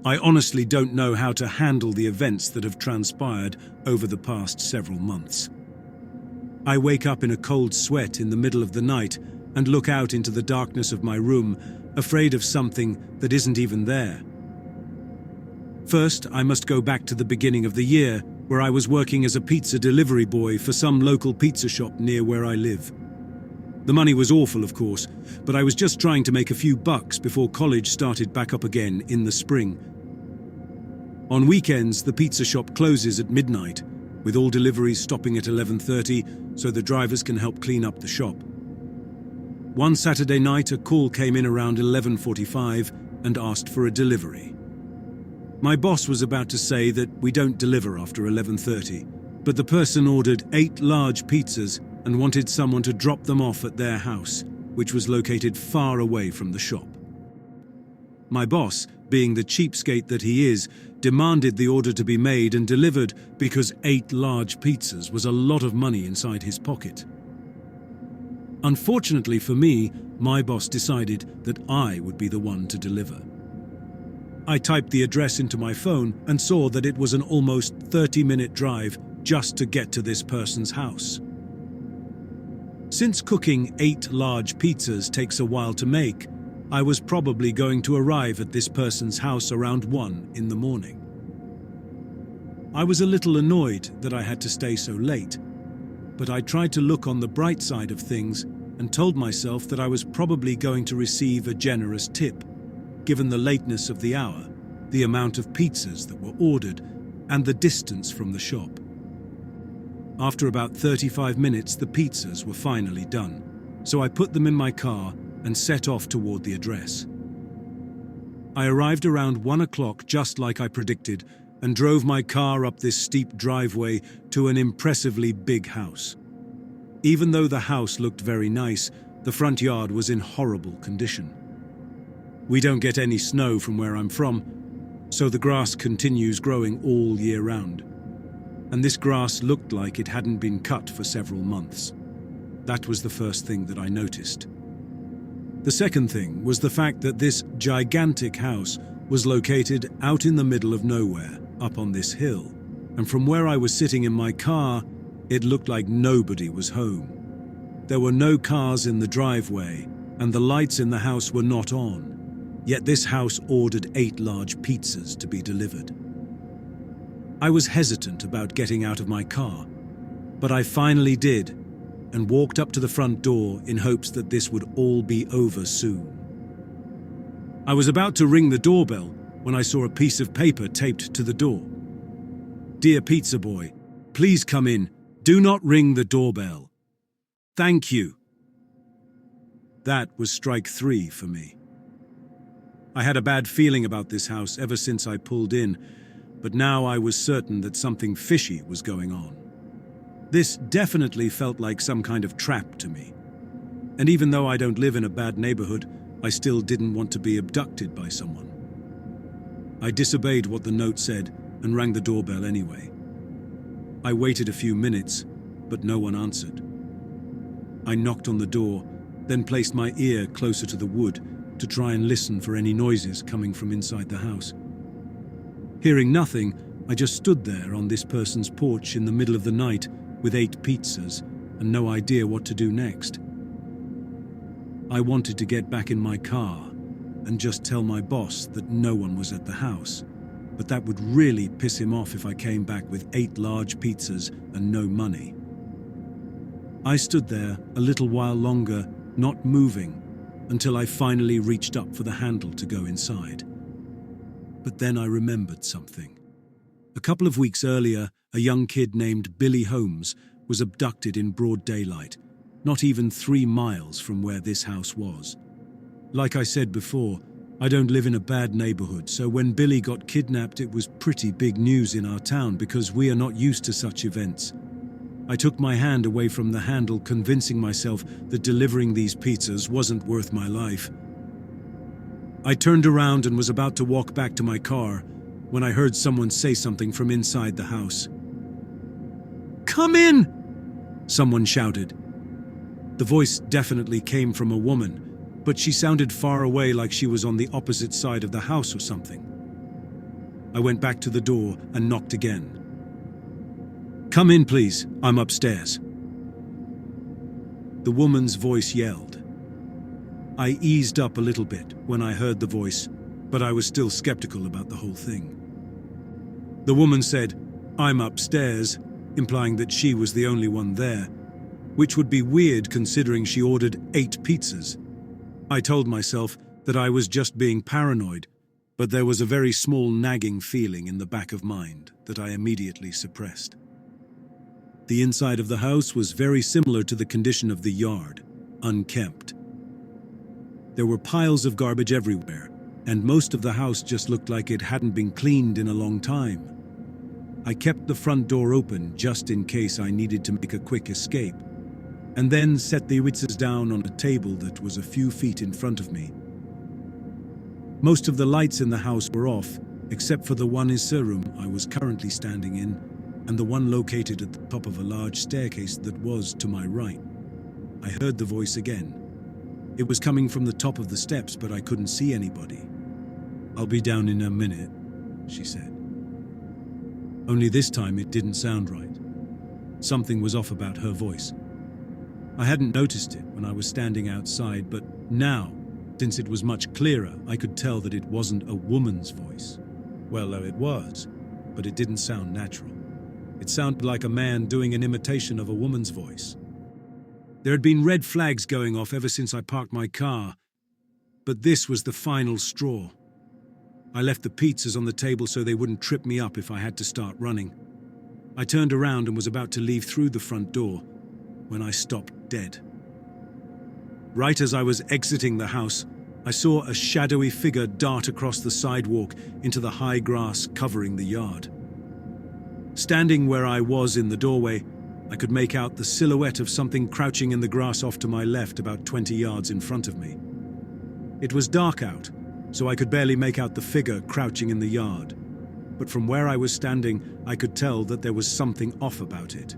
I honestly don't know how to handle the events that have transpired over the past several months. I wake up in a cold sweat in the middle of the night and look out into the darkness of my room, afraid of something that isn't even there. First, I must go back to the beginning of the year, where I was working as a pizza delivery boy for some local pizza shop near where I live. The money was awful, of course, but I was just trying to make a few bucks before college started back up again in the spring. On weekends, the pizza shop closes at midnight, with all deliveries stopping at 11:30 so the drivers can help clean up the shop. One Saturday night, a call came in around 11:45 and asked for a delivery. My boss was about to say that we don't deliver after 11:30, but the person ordered 8 large pizzas and wanted someone to drop them off at their house, which was located far away from the shop. My boss, being the cheapskate that he is, demanded the order to be made and delivered because 8 large pizzas was a lot of money inside his pocket. Unfortunately for me, my boss decided that I would be the one to deliver. I typed the address into my phone and saw that it was an almost 30-minute drive just to get to this person's house. Since cooking 8 large pizzas takes a while to make, I was probably going to arrive at this person's house around 1 in the morning. I was a little annoyed that I had to stay so late, but I tried to look on the bright side of things and told myself that I was probably going to receive a generous tip, given the lateness of the hour, the amount of pizzas that were ordered, and the distance from the shop. After about 35 minutes, the pizzas were finally done, so I put them in my car and set off toward the address. I arrived around 1 o'clock, just like I predicted, and drove my car up this steep driveway to an impressively big house. Even though the house looked very nice, the front yard was in horrible condition. We don't get any snow from where I'm from, so the grass continues growing all year round. And this grass looked like it hadn't been cut for several months. That was the first thing that I noticed. The second thing was the fact that this gigantic house was located out in the middle of nowhere, up on this hill, and from where I was sitting in my car, it looked like nobody was home. There were no cars in the driveway, and the lights in the house were not on, yet this house ordered 8 large pizzas to be delivered. I was hesitant about getting out of my car, but I finally did, and walked up to the front door in hopes that this would all be over soon. I was about to ring the doorbell when I saw a piece of paper taped to the door. "Dear Pizza Boy, please come in. Do not ring the doorbell. Thank you." That was strike 3 for me. I had a bad feeling about this house ever since I pulled in, but now I was certain that something fishy was going on. This definitely felt like some kind of trap to me. And even though I don't live in a bad neighborhood, I still didn't want to be abducted by someone. I disobeyed what the note said and rang the doorbell anyway. I waited a few minutes, but no one answered. I knocked on the door, then placed my ear closer to the wood to try and listen for any noises coming from inside the house. Hearing nothing, I just stood there on this person's porch in the middle of the night with 8 pizzas and no idea what to do next. I wanted to get back in my car and just tell my boss that no one was at the house, but that would really piss him off if I came back with 8 large pizzas and no money. I stood there a little while longer, not moving, until I finally reached up for the handle to go inside. But then I remembered something. A couple of weeks earlier, a young kid named Billy Holmes was abducted in broad daylight, not even 3 miles from where this house was. Like I said before, I don't live in a bad neighborhood, so when Billy got kidnapped, it was pretty big news in our town because we are not used to such events. I took my hand away from the handle, convincing myself that delivering these pizzas wasn't worth my life. I turned around and was about to walk back to my car when I heard someone say something from inside the house. "Come in!" someone shouted. The voice definitely came from a woman, but she sounded far away, like she was on the opposite side of the house or something. I went back to the door and knocked again. "Come in, please. I'm upstairs." The woman's voice yelled. I eased up a little bit when I heard the voice, but I was still skeptical about the whole thing. The woman said, "I'm upstairs," implying that she was the only one there, which would be weird considering she ordered 8 pizzas. I told myself that I was just being paranoid, but there was a very small nagging feeling in the back of mind that I immediately suppressed. The inside of the house was very similar to the condition of the yard, unkempt. There were piles of garbage everywhere, and most of the house just looked like it hadn't been cleaned in a long time. I kept the front door open just in case I needed to make a quick escape, and then set the pizzas down on a table that was a few feet in front of me. Most of the lights in the house were off, except for the one in the room I was currently standing in, and the one located at the top of a large staircase that was to my right. I heard the voice again. It was coming from the top of the steps, but I couldn't see anybody. "I'll be down in a minute," she said. Only this time it didn't sound right. Something was off about her voice. I hadn't noticed it when I was standing outside, but now, since it was much clearer, I could tell that it wasn't a woman's voice. Well, it was, but it didn't sound natural. It sounded like a man doing an imitation of a woman's voice. There had been red flags going off ever since I parked my car, but this was the final straw. I left the pizzas on the table so they wouldn't trip me up if I had to start running. I turned around and was about to leave through the front door when I stopped dead. Right as I was exiting the house, I saw a shadowy figure dart across the sidewalk into the high grass covering the yard. Standing where I was in the doorway, I could make out the silhouette of something crouching in the grass off to my left about 20 yards in front of me. It was dark out, so I could barely make out the figure crouching in the yard, but from where I was standing, I could tell that there was something off about it.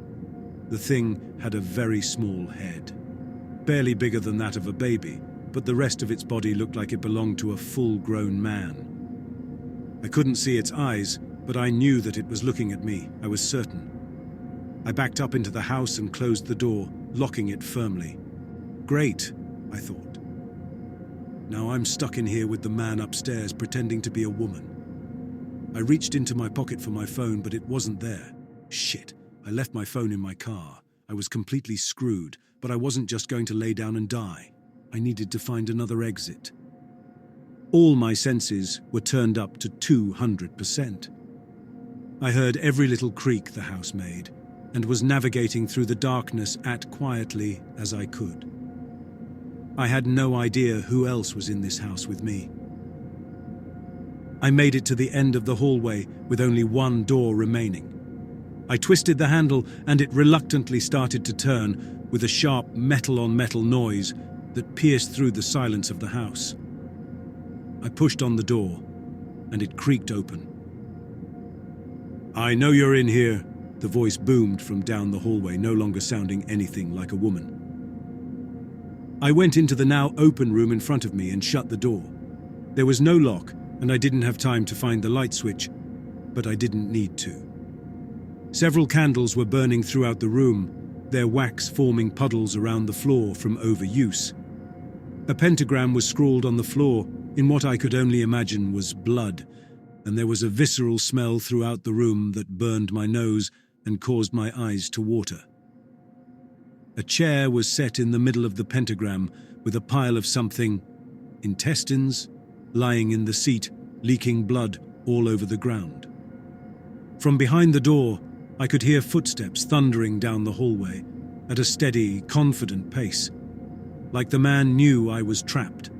The thing had a very small head, barely bigger than that of a baby, but the rest of its body looked like it belonged to a full-grown man. I couldn't see its eyes, but I knew that it was looking at me, I was certain. I backed up into the house and closed the door, locking it firmly. Great, I thought. Now I'm stuck in here with the man upstairs pretending to be a woman. I reached into my pocket for my phone, but it wasn't there. Shit, I left my phone in my car. I was completely screwed, but I wasn't just going to lay down and die. I needed to find another exit. All my senses were turned up to 200%. I heard every little creak the house made, and was navigating through the darkness as quietly as I could. I had no idea who else was in this house with me. I made it to the end of the hallway with only one door remaining. I twisted the handle and it reluctantly started to turn with a sharp metal-on-metal noise that pierced through the silence of the house. I pushed on the door and it creaked open. "I know you're in here," the voice boomed from down the hallway, no longer sounding anything like a woman. I went into the now open room in front of me and shut the door. There was no lock, and I didn't have time to find the light switch, but I didn't need to. Several candles were burning throughout the room, their wax forming puddles around the floor from overuse. A pentagram was scrawled on the floor in what I could only imagine was blood, and there was a visceral smell throughout the room that burned my nose and caused my eyes to water. A chair was set in the middle of the pentagram with a pile of something, intestines, lying in the seat, leaking blood all over the ground. From behind the door, I could hear footsteps thundering down the hallway at a steady, confident pace, like the man knew I was trapped.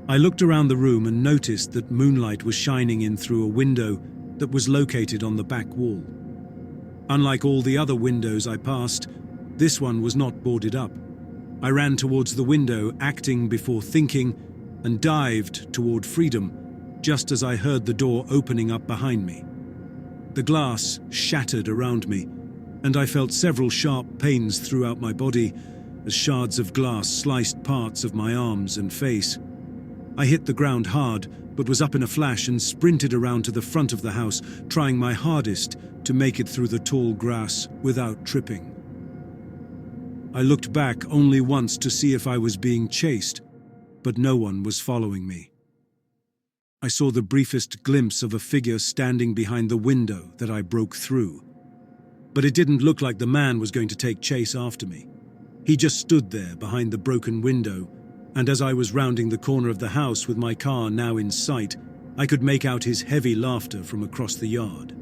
I looked around the room and noticed that moonlight was shining in through a window that was located on the back wall. Unlike all the other windows I passed, this one was not boarded up. I ran towards the window, acting before thinking, and dived toward freedom, just as I heard the door opening up behind me. The glass shattered around me, and I felt several sharp pains throughout my body as shards of glass sliced parts of my arms and face. I hit the ground hard, but was up in a flash and sprinted around to the front of the house, trying my hardest to make it through the tall grass without tripping. I looked back only once to see if I was being chased, but no one was following me. I saw the briefest glimpse of a figure standing behind the window that I broke through. But it didn't look like the man was going to take chase after me. He just stood there behind the broken window, and as I was rounding the corner of the house with my car now in sight, I could make out his heavy laughter from across the yard.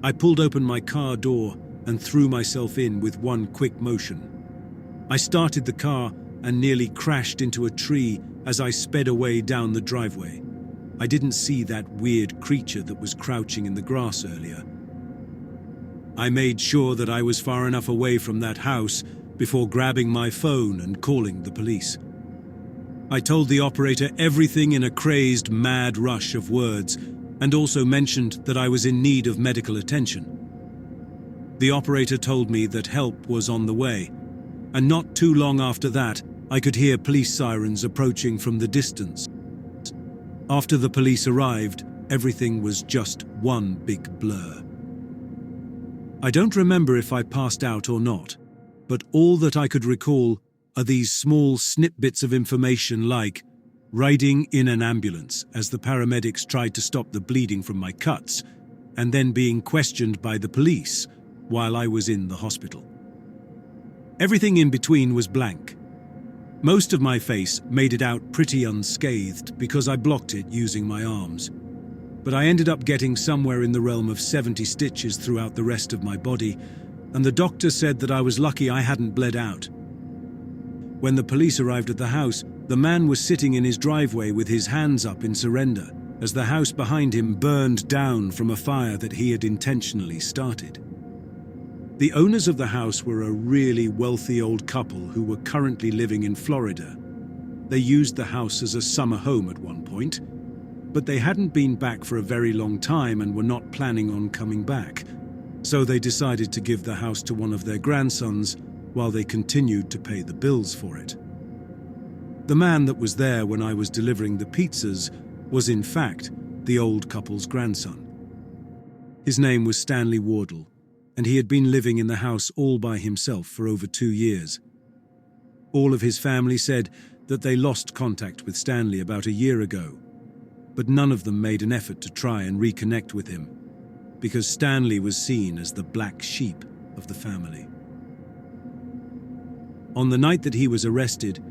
I pulled open my car door and threw myself in with one quick motion. I started the car and nearly crashed into a tree as I sped away down the driveway. I didn't see that weird creature that was crouching in the grass earlier. I made sure that I was far enough away from that house before grabbing my phone and calling the police. I told the operator everything in a crazed, mad rush of words, and also mentioned that I was in need of medical attention. The operator told me that help was on the way, and not too long after that, I could hear police sirens approaching from the distance. After the police arrived, everything was just one big blur. I don't remember if I passed out or not, but all that I could recall are these small snippets of information like riding in an ambulance as the paramedics tried to stop the bleeding from my cuts, and then being questioned by the police while I was in the hospital. Everything in between was blank. Most of my face made it out pretty unscathed because I blocked it using my arms. But I ended up getting somewhere in the realm of 70 stitches throughout the rest of my body, and the doctor said that I was lucky I hadn't bled out. When the police arrived at the house, the man was sitting in his driveway with his hands up in surrender, as the house behind him burned down from a fire that he had intentionally started. The owners of the house were a really wealthy old couple who were currently living in Florida. They used the house as a summer home at one point, but they hadn't been back for a very long time and were not planning on coming back, so they decided to give the house to one of their grandsons while they continued to pay the bills for it. The man that was there when I was delivering the pizzas was in fact the old couple's grandson. His name was Stanley Wardle, and he had been living in the house all by himself for over 2 years. All of his family said that they lost contact with Stanley about a year ago, but none of them made an effort to try and reconnect with him, because Stanley was seen as the black sheep of the family. On the night that he was arrested,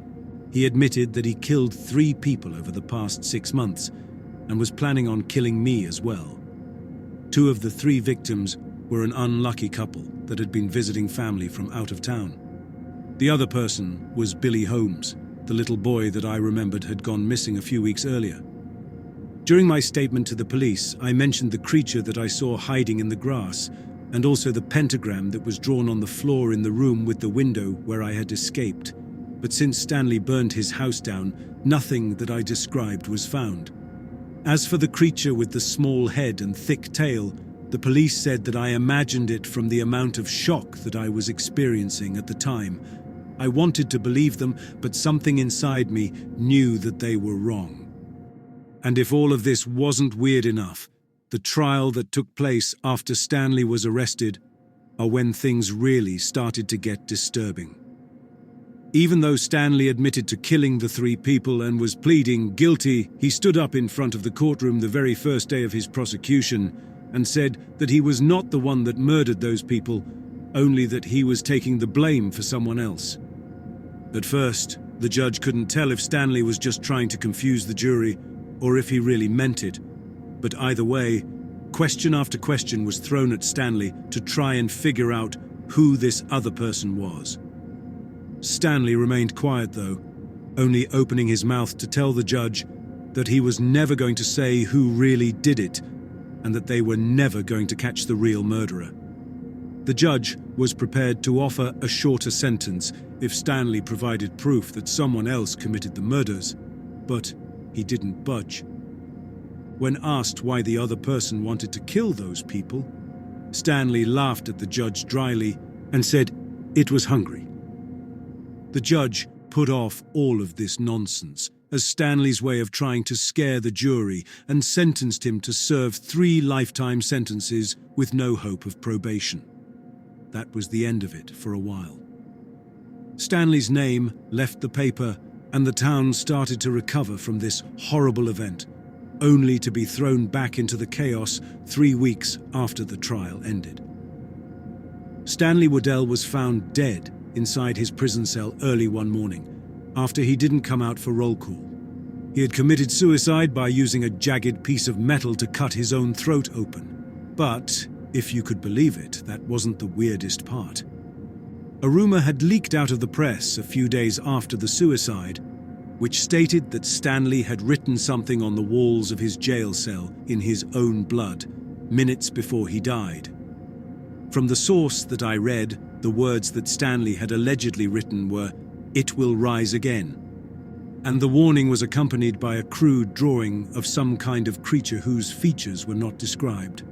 he admitted that he killed 3 people over the past 6 months and was planning on killing me as well. 2 of the 3 victims were an unlucky couple that had been visiting family from out of town. The other person was Billy Holmes, the little boy that I remembered had gone missing a few weeks earlier. During my statement to the police, I mentioned the creature that I saw hiding in the grass, and also the pentagram that was drawn on the floor in the room with the window where I had escaped. But since Stanley burned his house down, nothing that I described was found. As for the creature with the small head and thick tail, the police said that I imagined it from the amount of shock that I was experiencing at the time. I wanted to believe them, but something inside me knew that they were wrong. And if all of this wasn't weird enough, the trial that took place after Stanley was arrested are when things really started to get disturbing. Even though Stanley admitted to killing the 3 people and was pleading guilty, he stood up in front of the courtroom the very first day of his prosecution and said that he was not the one that murdered those people, only that he was taking the blame for someone else. At first, the judge couldn't tell if Stanley was just trying to confuse the jury or if he really meant it. But either way, question after question was thrown at Stanley to try and figure out who this other person was. Stanley remained quiet though, only opening his mouth to tell the judge that he was never going to say who really did it, and that they were never going to catch the real murderer. The judge was prepared to offer a shorter sentence if Stanley provided proof that someone else committed the murders, but he didn't budge. When asked why the other person wanted to kill those people, Stanley laughed at the judge dryly and said it was hungry. The judge put off all of this nonsense as Stanley's way of trying to scare the jury, and sentenced him to serve 3 lifetime sentences with no hope of probation. That was the end of it for a while. Stanley's name left the paper, and the town started to recover from this horrible event, only to be thrown back into the chaos 3 weeks after the trial ended. Stanley Waddell was found dead inside his prison cell early one morning, after he didn't come out for roll call. He had committed suicide by using a jagged piece of metal to cut his own throat open. But, if you could believe it, that wasn't the weirdest part. A rumor had leaked out of the press a few days after the suicide, which stated that Stanley had written something on the walls of his jail cell in his own blood, minutes before he died. From the source that I read, the words that Stanley had allegedly written were, "It will rise again." And the warning was accompanied by a crude drawing of some kind of creature whose features were not described.